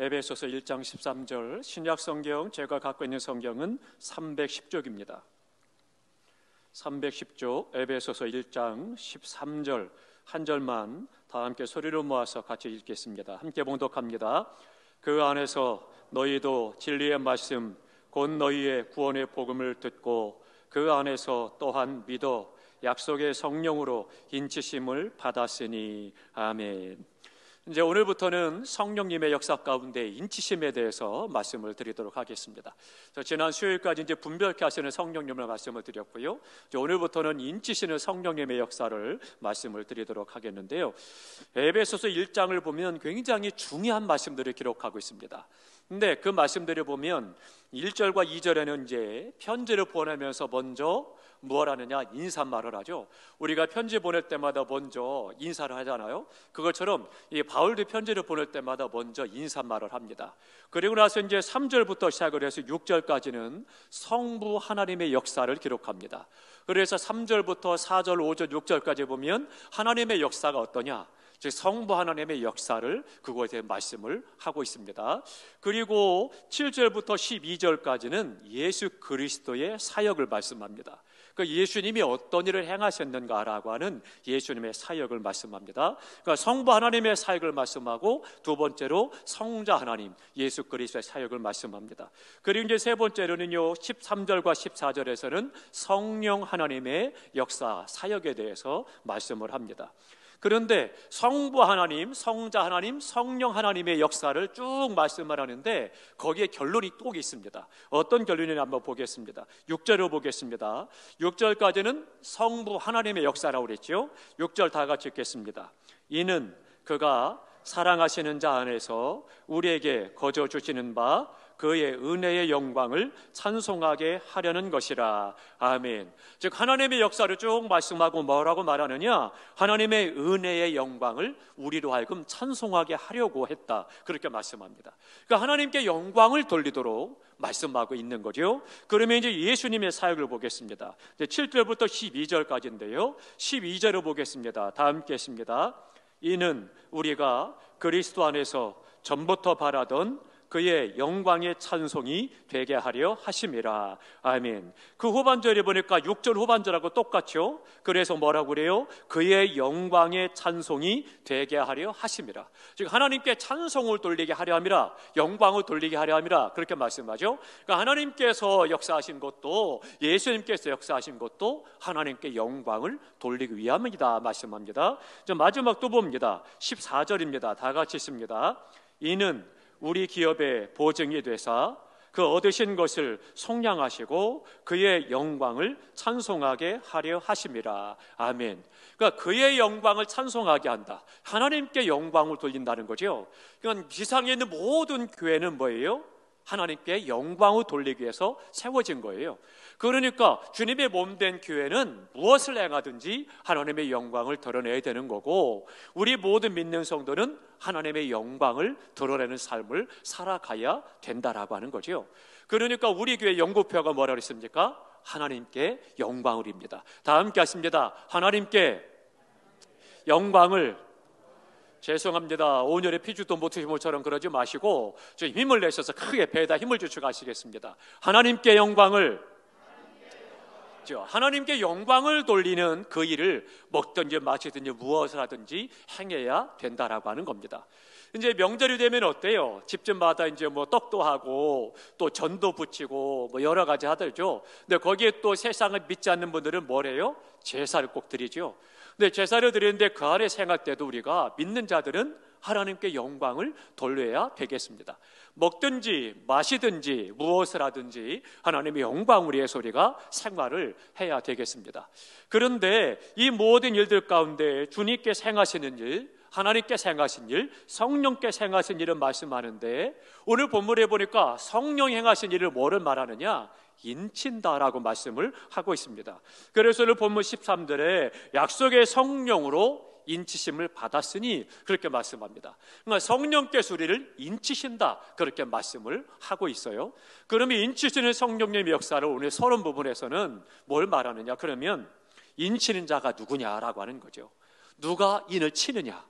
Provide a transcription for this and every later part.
에베소서 1장 13절, 신약 성경 제가 갖고 있는 성경은 310쪽입니다. 310쪽 에베소서 1장 13절 한 절만 다 함께 소리로 모아서 같이 읽겠습니다. 함께 봉독합니다. 그 안에서 너희도 진리의 말씀 곧 너희의 구원의 복음을 듣고 그 안에서 또한 믿어 약속의 성령으로 인치심을 받았으니 아멘. 이제 오늘부터는 성령님의 역사 가운데 인치심에 대해서 말씀을 드리도록 하겠습니다. 지난 수요일까지 이제 분별케 하시는 성령님을 말씀을 드렸고요. 이제 오늘부터는 인치시는 성령님의 역사를 말씀을 드리도록 하겠는데요. 에베소서 1장을 보면 굉장히 중요한 말씀들을 기록하고 있습니다. 근데 그 말씀들을 보면 1절과 2절에는 이제 편지를 보내면서 먼저 뭘 하느냐? 인사말을 하죠. 우리가 편지 보낼 때마다 먼저 인사를 하잖아요. 그것처럼 이 바울도 편지를 보낼 때마다 먼저 인사말을 합니다. 그리고 나서 이제 3절부터 시작을 해서 6절까지는 성부 하나님의 역사를 기록합니다. 그래서 3절부터 4절, 5절, 6절까지 보면 하나님의 역사가 어떠냐? 즉 성부 하나님의 역사를 그것에 말씀을 하고 있습니다. 그리고 7절부터 12절까지는 예수 그리스도의 사역을 말씀합니다. 그 예수님이 어떤 일을 행하셨는가라고 하는 예수님의 사역을 말씀합니다. 그러니까 성부 하나님의 사역을 말씀하고 두 번째로 성자 하나님 예수 그리스도의 사역을 말씀합니다. 그리고 이제 세 번째로는요 13절과 14절에서는 성령 하나님의 역사 사역에 대해서 말씀을 합니다. 그런데 성부 하나님, 성자 하나님, 성령 하나님의 역사를 쭉 말씀을 하는데 거기에 결론이 또 있습니다. 어떤 결론이냐 한번 보겠습니다. 6절을 보겠습니다. 6절까지는 성부 하나님의 역사라고 그랬죠. 6절 다 같이 읽겠습니다. 이는 그가 사랑하시는 자 안에서 우리에게 거저 주시는 바 그의 은혜의 영광을 찬송하게 하려는 것이라. 아멘. 즉 하나님의 역사를 쭉 말씀하고 뭐라고 말하느냐? 하나님의 은혜의 영광을 우리로 하여금 찬송하게 하려고 했다. 그렇게 말씀합니다. 그러니까 하나님께 영광을 돌리도록 말씀하고 있는 거죠. 그러면 이제 예수님의 사역을 보겠습니다. 7절부터 12절까지인데요 12절을 보겠습니다. 다 함께 했습니다. 이는 우리가 그리스도 안에서 전부터 바라던 그의 영광의 찬송이 되게 하려 하심이라. 아멘. 그 후반절에 보니까 6절 후반절하고 똑같죠. 그래서 뭐라고 그래요? 그의 영광의 찬송이 되게 하려 하심이라. 즉 하나님께 찬송을 돌리게 하려 함이라, 영광을 돌리게 하려 함이라, 그렇게 말씀하죠. 그러니까 하나님께서 역사하신 것도, 예수님께서 역사하신 것도 하나님께 영광을 돌리기 위함이다 말씀합니다. 마지막 또 봅니다. 14절입니다. 다 같이 있습니다. 이는 우리 기업의 보증이 되사 그 얻으신 것을 속량하시고 그의 영광을 찬송하게 하려 하심이라. 아멘. 그러니까 그의 영광을 찬송하게 한다. 하나님께 영광을 돌린다는 거죠. 그러니까 지상에 있는 모든 교회는 뭐예요? 하나님께 영광을 돌리기 위해서 세워진 거예요. 그러니까 주님의 몸된 교회는 무엇을 행하든지 하나님의 영광을 드러내야 되는 거고, 우리 모든 믿는 성도는 하나님의 영광을 드러내는 삶을 살아가야 된다라고 하는 거죠. 그러니까 우리 교회 영구표가 뭐라고 했습니까? 하나님께 영광을입니다. 다 함께 하십니다. 하나님께 영광을. 죄송합니다. 온열에 피주도 못하신 것처럼 그러지 마시고 좀 힘을 내셔서 크게 배에다 힘을 주시고 가시겠습니다. 하나님께 영광을. 하나님께 영광을 돌리는 그 일을 먹든지 마시든지 무엇을 하든지 행해야 된다라고 하는 겁니다. 이제 명절이 되면 어때요? 집집마다 이제 뭐 떡도 하고 또 전도 붙이고 뭐 여러 가지 하더죠. 근데 거기에 또 세상을 믿지 않는 분들은 뭐래요? 제사를 꼭 드리죠. 근데 제사를 드리는데 그 안에 생활 때도 우리가 믿는 자들은 하나님께 영광을 돌려야 되겠습니다. 먹든지 마시든지 무엇을 하든지 하나님의 영광을 위해서 우리가 생활을 해야 되겠습니다. 그런데 이 모든 일들 가운데 주님께 행하시는 일, 하나님께 행하신 일, 성령께 행하신 일을 말씀하는데 오늘 본문에 보니까 성령이 행하신 일을 뭐를 말하느냐? 인친다라고 말씀을 하고 있습니다. 그래서 오늘 본문 13절에 약속의 성령으로 인치심을 받았으니 그렇게 말씀합니다. 그러니까 성령께서 우리를 인치신다 그렇게 말씀을 하고 있어요. 그러면 인치시는 성령님의 역사를 오늘 서론 부분에서는 뭘 말하느냐? 그러면 인치는 자가 누구냐라고 하는 거죠. 누가 인을 치느냐?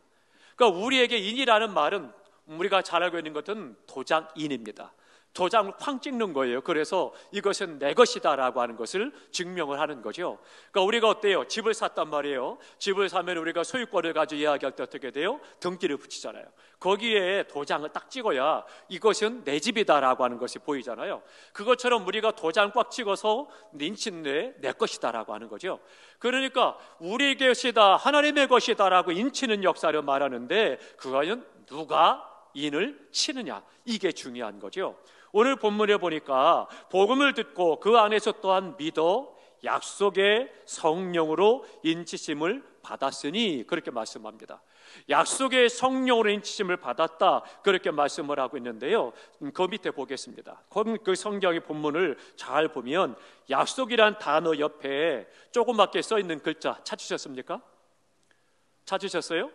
그러니까 우리에게 인이라는 말은 우리가 잘 알고 있는 것은 도장인입니다. 도장을 쾅 찍는 거예요. 그래서 이것은 내 것이다라고 하는 것을 증명을 하는 거죠. 그러니까 우리가 어때요? 집을 샀단 말이에요. 집을 사면 우리가 소유권을 가지고 이야기할 때 어떻게 돼요? 등기를 붙이잖아요. 거기에 도장을 딱 찍어야 이것은 내 집이다라고 하는 것이 보이잖아요. 그것처럼 우리가 도장 꽉 찍어서 인치는 내 것이다라고 하는 거죠. 그러니까 우리 것이다, 하나님의 것이다라고 인치는 역사를 말하는데 그거는 누가 인을 치느냐, 이게 중요한 거죠. 오늘 본문에 보니까 복음을 듣고 그 안에서 또한 믿어 약속의 성령으로 인치심을 받았으니 그렇게 말씀합니다. 약속의 성령으로 인치심을 받았다, 그렇게 말씀을 하고 있는데요. 그 밑에 보겠습니다. 그 성경의 본문을 잘 보면 약속이란 단어 옆에 조그맣게 써 있는 글자 찾으셨습니까? 찾으셨어요?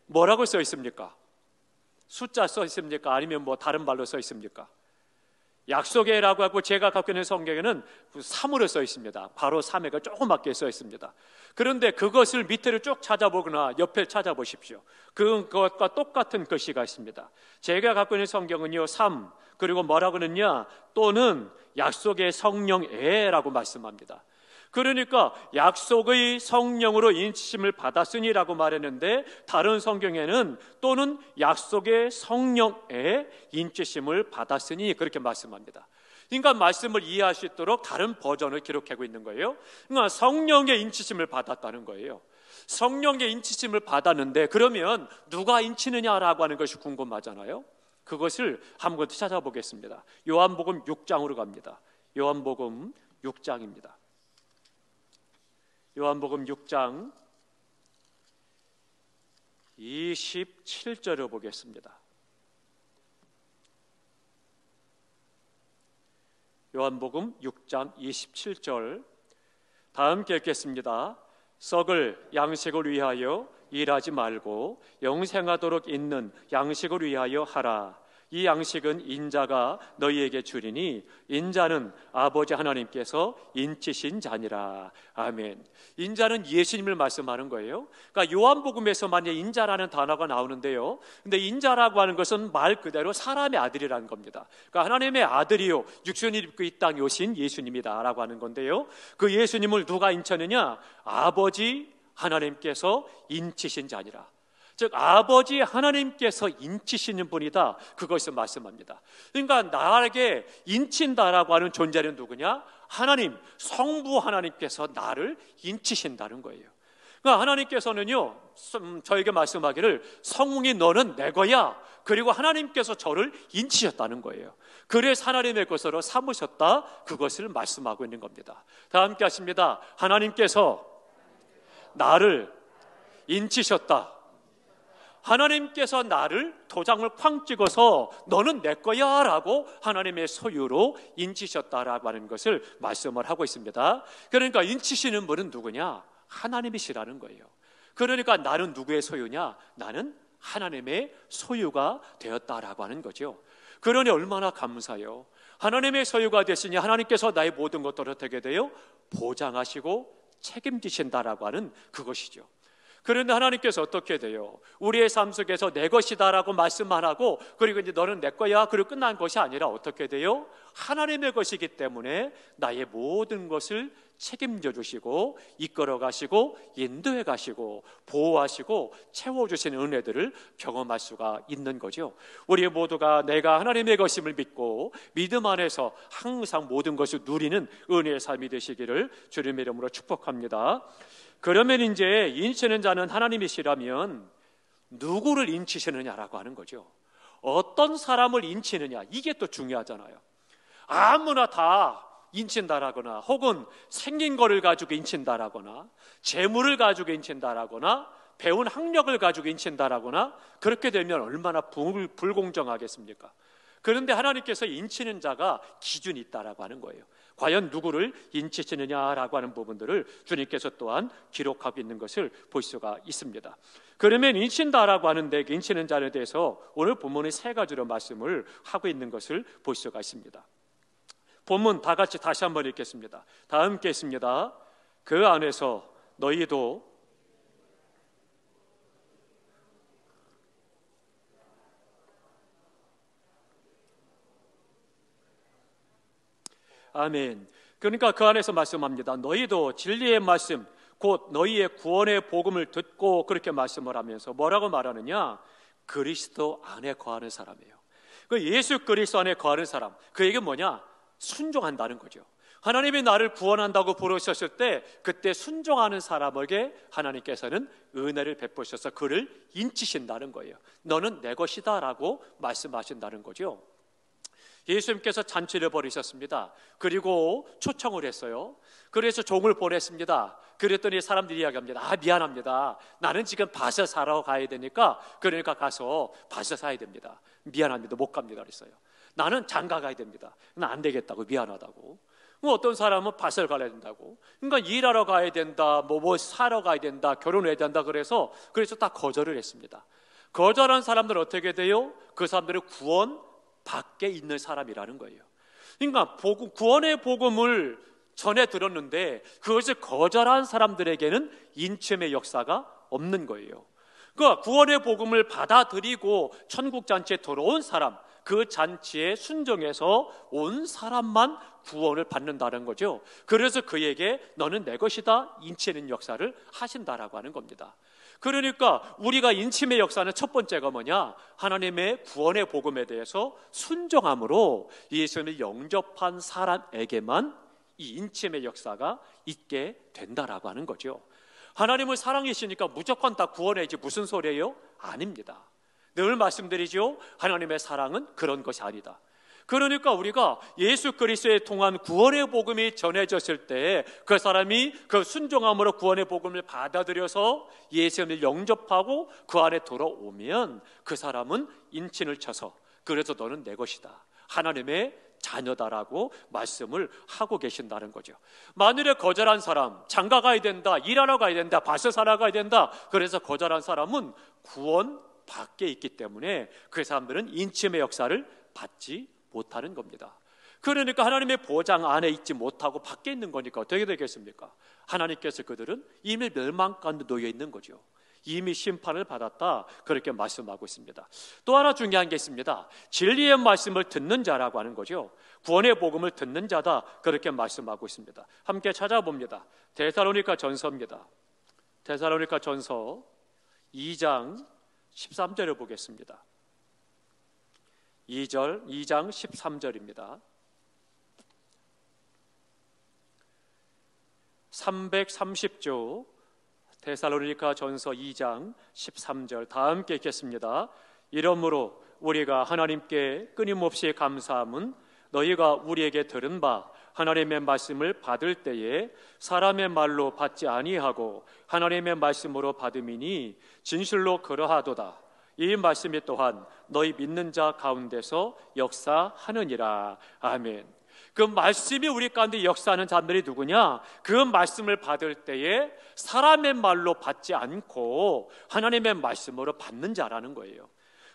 뭐라고 써 있습니까? 숫자 써 있습니까? 아니면 뭐 다른 말로 써 있습니까? 약속에라고 하고 제가 갖고 있는 성경에는 3으로 써 있습니다. 바로 3회가 조그맣게 써 있습니다. 그런데 그것을 밑에를 쭉 찾아보거나 옆에 찾아보십시오. 그것과 똑같은 글씨가 있습니다. 제가 갖고 있는 성경은요 3, 그리고 뭐라고 하느냐, 또는 약속의 성령에라고 말씀합니다. 그러니까 약속의 성령으로 인치심을 받았으니라고 말했는데 다른 성경에는 또는 약속의 성령에 인치심을 받았으니 그렇게 말씀합니다. 그러니까 말씀을 이해할 수 있도록 다른 버전을 기록하고 있는 거예요. 그러니까 성령의 인치심을 받았다는 거예요. 성령의 인치심을 받았는데 그러면 누가 인치느냐라고 하는 것이 궁금하잖아요. 그것을 한번 찾아보겠습니다. 요한복음 6장으로 갑니다. 요한복음 6장입니다. 요한복음 6장 27절을 보겠습니다. 요한복음 6장 27절 다 함께 읽겠습니다. 썩을 양식을 위하여 일하지 말고 영생하도록 있는 양식을 위하여 하라. 이 양식은 인자가 너희에게 주리니 인자는 아버지 하나님께서 인치신 자니라. 아멘. 인자는 예수님을 말씀하는 거예요. 그러니까 요한복음에서 만약 인자라는 단어가 나오는데요, 근데 인자라고 하는 것은 말 그대로 사람의 아들이라는 겁니다. 그러니까 하나님의 아들이요 육신을 입고 이 땅에 오신 예수님이다 라고 하는 건데요, 그 예수님을 누가 인쳤느냐? 아버지 하나님께서 인치신 자니라. 즉 아버지 하나님께서 인치시는 분이다, 그것을 말씀합니다. 그러니까 나에게 인친다라고 하는 존재는 누구냐? 하나님, 성부 하나님께서 나를 인치신다는 거예요. 그러니까 하나님께서는요 저에게 말씀하기를 성웅이 너는 내 거야, 그리고 하나님께서 저를 인치셨다는 거예요. 그래서 하나님의 것으로 삼으셨다, 그것을 말씀하고 있는 겁니다. 다 함께 하십니다. 하나님께서 나를 인치셨다. 하나님께서 나를 도장을 쾅 찍어서 너는 내 거야 라고 하나님의 소유로 인치셨다라고 하는 것을 말씀을 하고 있습니다. 그러니까 인치시는 분은 누구냐? 하나님이시라는 거예요. 그러니까 나는 누구의 소유냐? 나는 하나님의 소유가 되었다라고 하는 거죠. 그러니 얼마나 감사해요. 하나님의 소유가 됐으니 하나님께서 나의 모든 것들을 어떻게 돼요? 보장하시고 책임지신다라고 하는 그것이죠. 그런데 하나님께서 어떻게 돼요? 우리의 삶 속에서 내 것이다라고 말씀만 하고 그리고 이제 너는 내 거야 그리고 끝난 것이 아니라 어떻게 돼요? 하나님의 것이기 때문에 나의 모든 것을 책임져 주시고 이끌어 가시고 인도해 가시고 보호하시고 채워주시는 은혜들을 경험할 수가 있는 거죠. 우리 모두가 내가 하나님의 것임을 믿고 믿음 안에서 항상 모든 것을 누리는 은혜의 삶이 되시기를 주님의 이름으로 축복합니다. 그러면 이제 인치는 자는 하나님이시라면 누구를 인치시느냐라고 하는 거죠. 어떤 사람을 인치느냐, 이게 또 중요하잖아요. 아무나 다 인친다라거나 혹은 생긴 거를 가지고 인친다라거나 재물을 가지고 인친다라거나 배운 학력을 가지고 인친다라거나 그렇게 되면 얼마나 불공정하겠습니까? 그런데 하나님께서 인치는 자가 기준이 있다라고 하는 거예요. 과연 누구를 인치시느냐라고 하는 부분들을 주님께서 또한 기록하고 있는 것을 볼 수가 있습니다. 그러면 인친다라고 하는데 인치는 자에 대해서 오늘 본문의 세 가지로 말씀을 하고 있는 것을 볼 수가 있습니다. 본문 다 같이 다시 한번 읽겠습니다. 다 함께 읽습니다. 그 안에서 너희도 아멘. 그러니까 그 안에서 말씀합니다. 너희도 진리의 말씀, 곧 너희의 구원의 복음을 듣고, 그렇게 말씀을 하면서 뭐라고 말하느냐? 그리스도 안에 거하는 사람이에요. 그 예수 그리스도 안에 거하는 사람, 그 얘기는 뭐냐? 순종한다는 거죠. 하나님이 나를 구원한다고 부르셨을 때 그때 순종하는 사람에게 하나님께서는 은혜를 베푸셔서 그를 인치신다는 거예요. 너는 내 것이다 라고 말씀하신다는 거죠. 예수님께서 잔치를 벌이셨습니다. 그리고 초청을 했어요. 그래서 종을 보냈습니다. 그랬더니 사람들이 이야기합니다. 미안합니다. 나는 지금 밭을 사러 가야 되니까, 그러니까 가서 밭을 사야 됩니다. 미안합니다. 못 갑니다. 그랬어요. 나는 장가 가야 됩니다. 안 되겠다고, 미안하다고. 어떤 사람은 밭을 가야 된다고. 그러니까 일하러 가야 된다, 뭐 사러 가야 된다, 결혼해야 된다, 그래서 다 거절을 했습니다. 거절한 사람들은 어떻게 돼요? 그 사람들은 구원 밖에 있는 사람이라는 거예요. 그러니까 구원의 복음을 전해 들었는데 그것을 거절한 사람들에게는 인침의 역사가 없는 거예요. 그러니까 구원의 복음을 받아들이고 천국 잔치에 들어온 사람, 그 잔치에 순종해서 온 사람만 구원을 받는다는 거죠. 그래서 그에게 너는 내 것이다 인치는 역사를 하신다라고 하는 겁니다. 그러니까 우리가 인침의 역사는 첫 번째가 뭐냐? 하나님의 구원의 복음에 대해서 순종함으로 예수님을 영접한 사람에게만 이 인침의 역사가 있게 된다라고 하는 거죠. 하나님을 사랑하시니까 무조건 다 구원해야지 무슨 소리예요? 아닙니다. 늘 말씀드리죠. 하나님의 사랑은 그런 것이 아니다. 그러니까 우리가 예수 그리스도에 통한 구원의 복음이 전해졌을 때 그 사람이 그 순종함으로 구원의 복음을 받아들여서 예수님을 영접하고 그 안에 들어오면 그 사람은 인친을 쳐서 그래서 너는 내 것이다, 하나님의 자녀다라고 말씀을 하고 계신다는 거죠. 만일에 거절한 사람, 장가 가야 된다, 일하러 가야 된다, 밭을 사러 가야 된다, 그래서 거절한 사람은 구원 밖에 있기 때문에 그 사람들은 인침의 역사를 받지 못하는 겁니다. 그러니까 하나님의 보장 안에 있지 못하고 밖에 있는 거니까 어떻게 되겠습니까? 하나님께서 그들은 이미 멸망 가운데 놓여 있는 거죠. 이미 심판을 받았다, 그렇게 말씀하고 있습니다. 또 하나 중요한 게 있습니다. 진리의 말씀을 듣는 자라고 하는 거죠. 구원의 복음을 듣는 자다, 그렇게 말씀하고 있습니다. 함께 찾아봅니다. 데살로니가 전서입니다. 데살로니가 전서 2장 13절을 보겠습니다. 2장 13절입니다. 330조 데살로니가 전서 2장 13절 다 함께 읽겠습니다. 이러므로 우리가 하나님께 끊임없이 감사함은 너희가 우리에게 들은 바 하나님의 말씀을 받을 때에 사람의 말로 받지 아니하고 하나님의 말씀으로 받음이니 진실로 그러하도다. 이 말씀이 또한 너희 믿는 자 가운데서 역사하느니라. 아멘. 그 말씀이 우리 가운데 역사하는 자들이 누구냐? 그 말씀을 받을 때에 사람의 말로 받지 않고 하나님의 말씀으로 받는 자라는 거예요.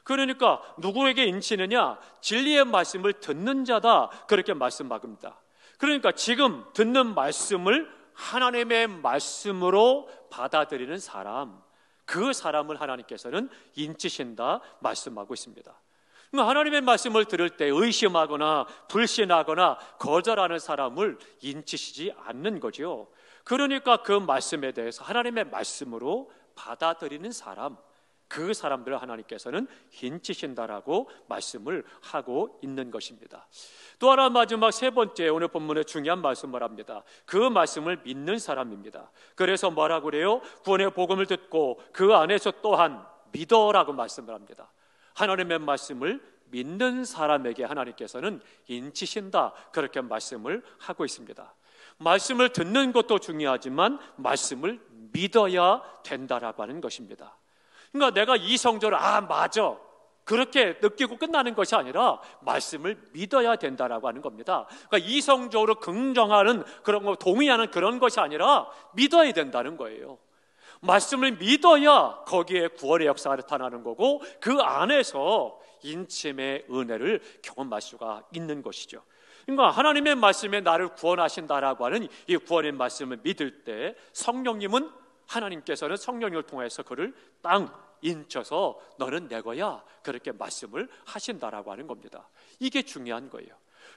그러니까 누구에게 인치느냐? 진리의 말씀을 듣는 자다, 그렇게 말씀합니다. 그러니까 지금 듣는 말씀을 하나님의 말씀으로 받아들이는 사람, 그 사람을 하나님께서는 인치신다 말씀하고 있습니다. 하나님의 말씀을 들을 때 의심하거나 불신하거나 거절하는 사람을 인치시지 않는 거죠. 그러니까 그 말씀에 대해서 하나님의 말씀으로 받아들이는 사람, 그 사람들을 하나님께서는 인치신다라고 말씀을 하고 있는 것입니다. 또 하나 마지막 세 번째 오늘 본문의 중요한 말씀을 합니다. 그 말씀을 믿는 사람입니다. 그래서 뭐라고 그래요? 구원의 복음을 듣고 그 안에서 또한 믿어라고 말씀을 합니다. 하나님의 말씀을 믿는 사람에게 하나님께서는 인치신다, 그렇게 말씀을 하고 있습니다. 말씀을 듣는 것도 중요하지만 말씀을 믿어야 된다라고 하는 것입니다. 그러니까 내가 이성적으로 맞아, 그렇게 느끼고 끝나는 것이 아니라 말씀을 믿어야 된다라고 하는 겁니다. 그러니까 이성적으로 긍정하는 그런 거, 동의하는 그런 것이 아니라 믿어야 된다는 거예요. 말씀을 믿어야 거기에 구원의 역사가 나타나는 거고 그 안에서 인침의 은혜를 경험할 수가 있는 것이죠. 그러니까 하나님의 말씀에 나를 구원하신다라고 하는 이 구원의 말씀을 믿을 때 성령님은, 하나님께서는 성령님을 통해서 그를 땅 인쳐서 너는 내 거야, 그렇게 말씀을 하신다라고 하는 겁니다. 이게 중요한 거예요.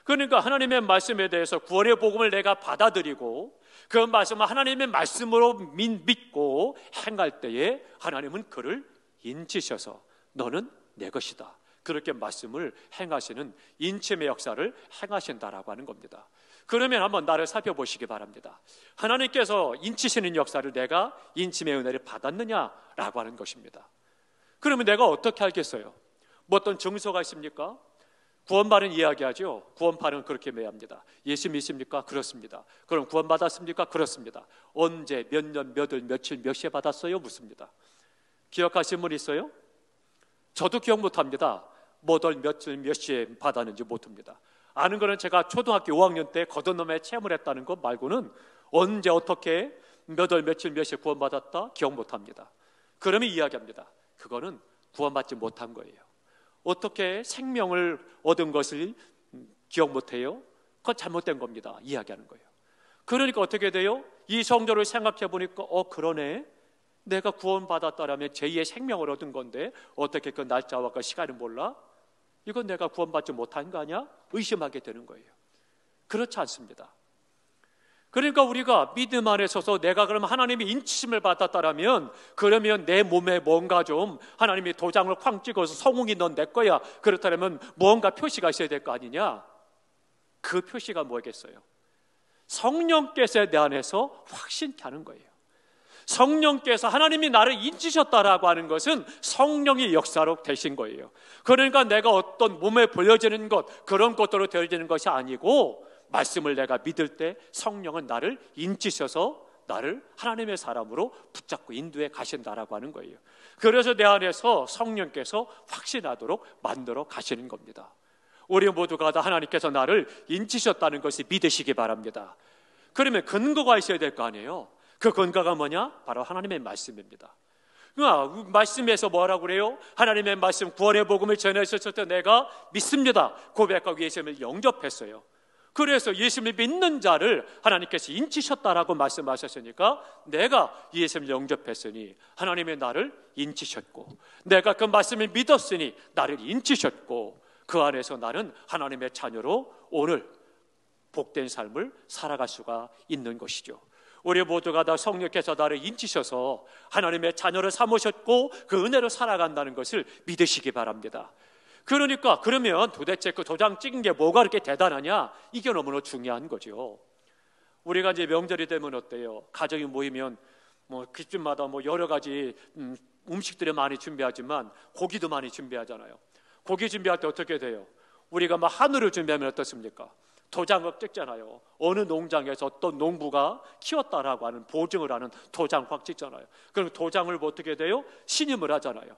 그러니까 하나님의 말씀에 대해서 구원의 복음을 내가 받아들이고 그 말씀을 하나님의 말씀으로 믿고 행할 때에 하나님은 그를 인치셔서 너는 내 것이다, 그렇게 말씀을 행하시는 인침의 역사를 행하신다라고 하는 겁니다. 그러면 한번 나를 살펴보시기 바랍니다. 하나님께서 인치시는 역사를 내가 인침의 은혜를 받았느냐라고 하는 것입니다. 그러면 내가 어떻게 알겠어요? 뭐 어떤 증서가 있습니까? 구원받은 이야기하죠. 구원파는 그렇게 매합니다. 예수 믿습니까? 그렇습니다. 그럼 구원받았습니까? 그렇습니다. 언제, 몇 년, 몇 월, 며칠, 몇 시에 받았어요? 묻습니다. 기억하신 분 있어요? 저도 기억 못합니다. 몇 월, 며칠, 몇 시에 받았는지 못합니다. 아는 거는 제가 초등학교 5학년 때 거듭남에 체험을 했다는 것 말고는 언제, 어떻게, 몇 월, 며칠, 몇 시에 구원받았다? 기억 못합니다. 그러면 이야기합니다. 그거는 구원받지 못한 거예요. 어떻게 생명을 얻은 것을 기억 못해요? 그건 잘못된 겁니다. 이야기하는 거예요. 그러니까 어떻게 돼요? 이 성도를 생각해 보니까 그러네, 내가 구원받았다라면 제2의 생명을 얻은 건데 어떻게 그 날짜와 그 시간을 몰라? 이건 내가 구원받지 못한 거 아니야? 의심하게 되는 거예요. 그렇지 않습니다. 그러니까 우리가 믿음 안에 서서 내가 그러면 하나님의 인치심을 받았다라면 그러면 내 몸에 뭔가 좀 하나님이 도장을 쾅 찍어서 성웅이 넌 내 거야, 그렇다면 뭔가 표시가 있어야 될 거 아니냐? 그 표시가 뭐겠어요? 성령께서 내 안에서 확신케 하는 거예요. 성령께서 하나님이 나를 인치셨다라고 하는 것은 성령의 역사로 되신 거예요. 그러니까 내가 어떤 몸에 보여지는 것, 그런 것으로 되어지는 것이 아니고 말씀을 내가 믿을 때 성령은 나를 인치셔서 나를 하나님의 사람으로 붙잡고 인도해 가신다라고 하는 거예요. 그래서 내 안에서 성령께서 확신하도록 만들어 가시는 겁니다. 우리 모두가 다 하나님께서 나를 인치셨다는 것을 믿으시기 바랍니다. 그러면 근거가 있어야 될 거 아니에요. 그 근거가 뭐냐? 바로 하나님의 말씀입니다. 말씀에서 뭐라고 그래요? 하나님의 말씀, 구원의 복음을 전했을 때 내가 믿습니다 고백하고 예수님을 영접했어요. 그래서 예수님을 믿는 자를 하나님께서 인치셨다라고 말씀하셨으니까 내가 예수님을 영접했으니 하나님의 나를 인치셨고, 내가 그 말씀을 믿었으니 나를 인치셨고, 그 안에서 나는 하나님의 자녀로 오늘 복된 삶을 살아갈 수가 있는 것이죠. 우리 모두가 다 성령께서 나를 인치셔서 하나님의 자녀를 삼으셨고 그 은혜로 살아간다는 것을 믿으시기 바랍니다. 그러니까 그러면 도대체 그 도장 찍은 게 뭐가 그렇게 대단하냐? 이게 너무나 중요한 거죠. 우리가 이제 명절이 되면 어때요? 가정이 모이면 그집마다 여러 가지 음식들을 많이 준비하지만 고기도 많이 준비하잖아요. 고기 준비할 때 어떻게 돼요? 우리가 한우를 준비하면 어떻습니까? 도장을 찍잖아요. 어느 농장에서 어떤 농부가 키웠다라고 하는 보증을 하는 도장 확 찍잖아요. 그럼 도장을 어떻게 돼요? 신임을 하잖아요.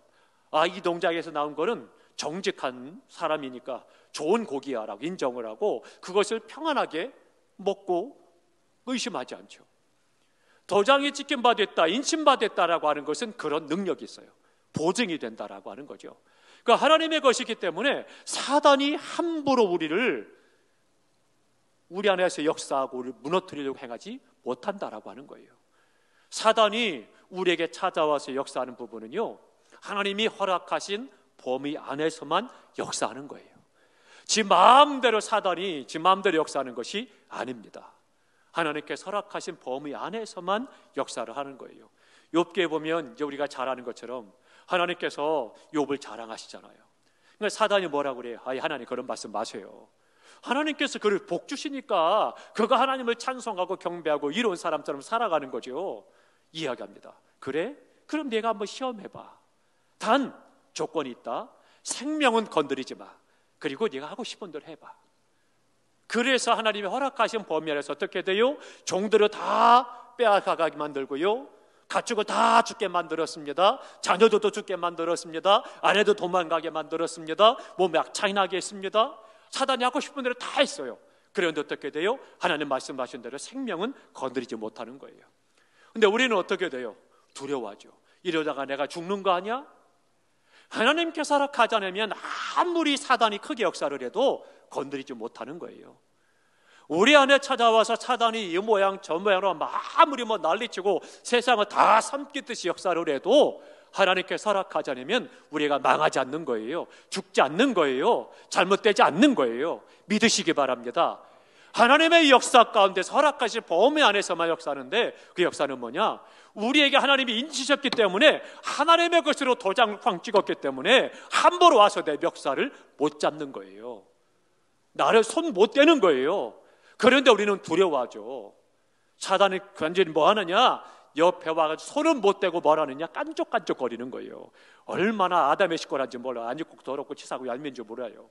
이 농장에서 나온 거는 정직한 사람이니까 좋은 고기야라고 인정을 하고 그것을 평안하게 먹고 의심하지 않죠. 도장이 찍힌 바 됐다, 인침바 됐다라고 하는 것은 그런 능력이 있어요. 보증이 된다라고 하는 거죠. 그러니까 하나님의 것이기 때문에 사단이 함부로 우리 안에서 역사하고 우리를 무너뜨리려고 행하지 못한다라고 하는 거예요. 사단이 우리에게 찾아와서 역사하는 부분은요, 하나님이 허락하신 범위 안에서만 역사하는 거예요. 지 마음대로 사단이 지 마음대로 역사하는 것이 아닙니다. 하나님께서 허락하신 범위 안에서만 역사를 하는 거예요. 욥기에 보면 이제 우리가 잘 아는 것처럼 하나님께서 욥을 자랑하시잖아요. 그러니까 사단이 뭐라고 그래요? 하나님 그런 말씀 마세요. 하나님께서 그를 복 주시니까 그가 하나님을 찬송하고 경배하고 이로운 사람처럼 살아가는 거죠. 이야기합니다. 그래? 그럼 내가 한번 시험해봐. 단 조건이 있다. 생명은 건드리지 마. 그리고 네가 하고 싶은 대로 해봐. 그래서 하나님이 허락하신 범위 안에서 어떻게 돼요? 종들을 다 빼앗아가게 만들고요, 가축을 다 죽게 만들었습니다. 자녀들도 죽게 만들었습니다. 아내도 도망가게 만들었습니다. 몸에 악창나게 했습니다. 사단이 하고 싶은 대로 다 했어요. 그런데 어떻게 돼요? 하나님 말씀하신 대로 생명은 건드리지 못하는 거예요. 근데 우리는 어떻게 돼요? 두려워하죠. 이러다가 내가 죽는 거 아니야? 하나님께서 허락하지 않으면 아무리 사단이 크게 역사를 해도 건드리지 못하는 거예요. 우리 안에 찾아와서 사단이 이 모양 저 모양으로 아무리 난리치고 세상을 다 삼키듯이 역사를 해도 하나님께서 허락하지 않으면 우리가 망하지 않는 거예요. 죽지 않는 거예요. 잘못되지 않는 거예요. 믿으시기 바랍니다. 하나님의 역사 가운데서 허락하신 범위 안에서만 역사하는데, 그 역사는 뭐냐? 우리에게 하나님이 인치셨기 때문에, 하나님의 것으로 도장을 쾅 찍었기 때문에 함부로 와서 내 멱살을 못 잡는 거예요. 나를 손 못 대는 거예요. 그런데 우리는 두려워하죠. 사단이 완전히 뭐 하느냐? 옆에 와가지고 손은 못 대고 뭘 하느냐? 깐족깐족 거리는 거예요. 얼마나 아담의 식구란지 몰라. 아니 꼭 더럽고 치사하고 얄미운 줄 몰라요.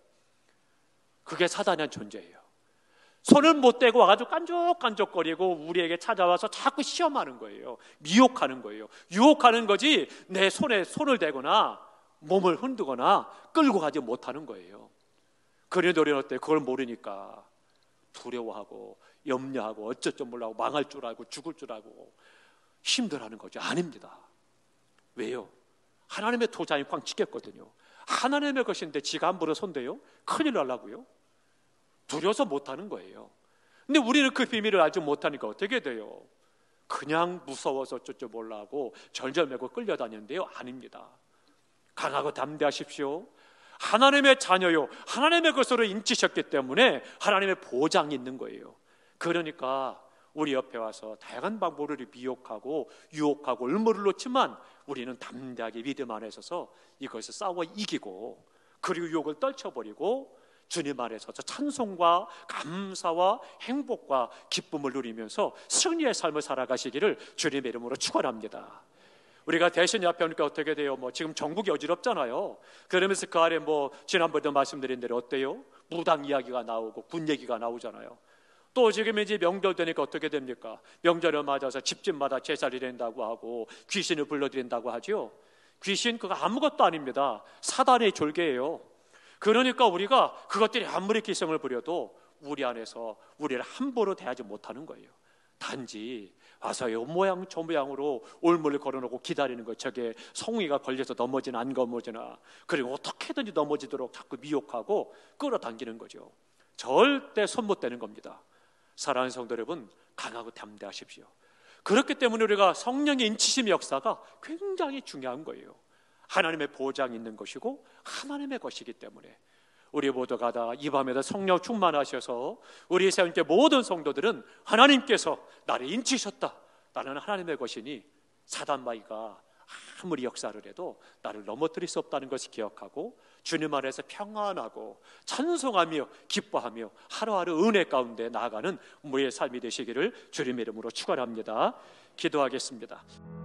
그게 사단의 존재예요. 손을 못 대고 와가지고 깐족깐족거리고 우리에게 찾아와서 자꾸 시험하는 거예요. 미혹하는 거예요. 유혹하는 거지, 내 손에 손을 대거나 몸을 흔들거나 끌고 가지 못하는 거예요. 그런데 우리는 어때? 그걸 모르니까 두려워하고 염려하고 어쩔 줄 몰라고 망할 줄 알고 죽을 줄 알고 힘들어하는 거죠. 아닙니다. 왜요? 하나님의 도장이 꽝 찍혔거든요. 하나님의 것인데 지가 함부로 손대요? 큰일 나려고요. 두려워서 못하는 거예요. 근데 우리는 그 비밀을 알지 못하니까 어떻게 돼요? 그냥 무서워서 어쩔 줄 몰라고 절절매고 끌려다니는데요. 아닙니다. 강하고 담대하십시오. 하나님의 자녀요, 하나님의 것으로 인치셨기 때문에 하나님의 보장이 있는 거예요. 그러니까 우리 옆에 와서 다양한 방법으로 미혹하고 유혹하고 을무를 놓지만 우리는 담대하게 믿음 안에 서서 이것을 싸워 이기고, 그리고 유혹을 떨쳐버리고 주님 안에 서서 찬송과 감사와 행복과 기쁨을 누리면서 승리의 삶을 살아가시기를 주님의 이름으로 축원합니다. 우리가 대신 옆에 오니까 어떻게 돼요? 지금 전국이 어지럽잖아요. 그러면서 그 아래 지난번에도 말씀드린 대로 어때요? 무당 이야기가 나오고 군 얘기가 나오잖아요. 또 지금 이제 명절 되니까 어떻게 됩니까? 명절을 맞아서 집집마다 제사를 드린다고 하고 귀신을 불러드린다고 하죠. 귀신 그거 아무것도 아닙니다. 사단의 졸개예요. 그러니까 우리가 그것들이 아무리 기성을 부려도 우리 안에서 우리를 함부로 대하지 못하는 거예요. 단지 와서 요 모양 저 모양으로 올무를 걸어놓고 기다리는 거, 저게 성의가 걸려서 넘어지나 안 넘어지나, 그리고 어떻게든지 넘어지도록 자꾸 미혹하고 끌어당기는 거죠. 절대 손 못 대는 겁니다. 사랑하는 성도 여러분, 강하고 담대하십시오. 그렇기 때문에 우리가 성령의 인치심 역사가 굉장히 중요한 거예요. 하나님의 보장이 있는 것이고 하나님의 것이기 때문에 우리 모두가 다 이 밤에도 성령 충만하셔서 우리 세상의 모든 성도들은 하나님께서 나를 인치셨다, 나는 하나님의 것이니 사단마귀가 아무리 역사를 해도 나를 넘어뜨릴 수 없다는 것을 기억하고 주님 안에서 평안하고 찬송하며 기뻐하며 하루하루 은혜 가운데 나아가는 우리의 삶이 되시기를 주님의 이름으로 축원합니다. 기도하겠습니다.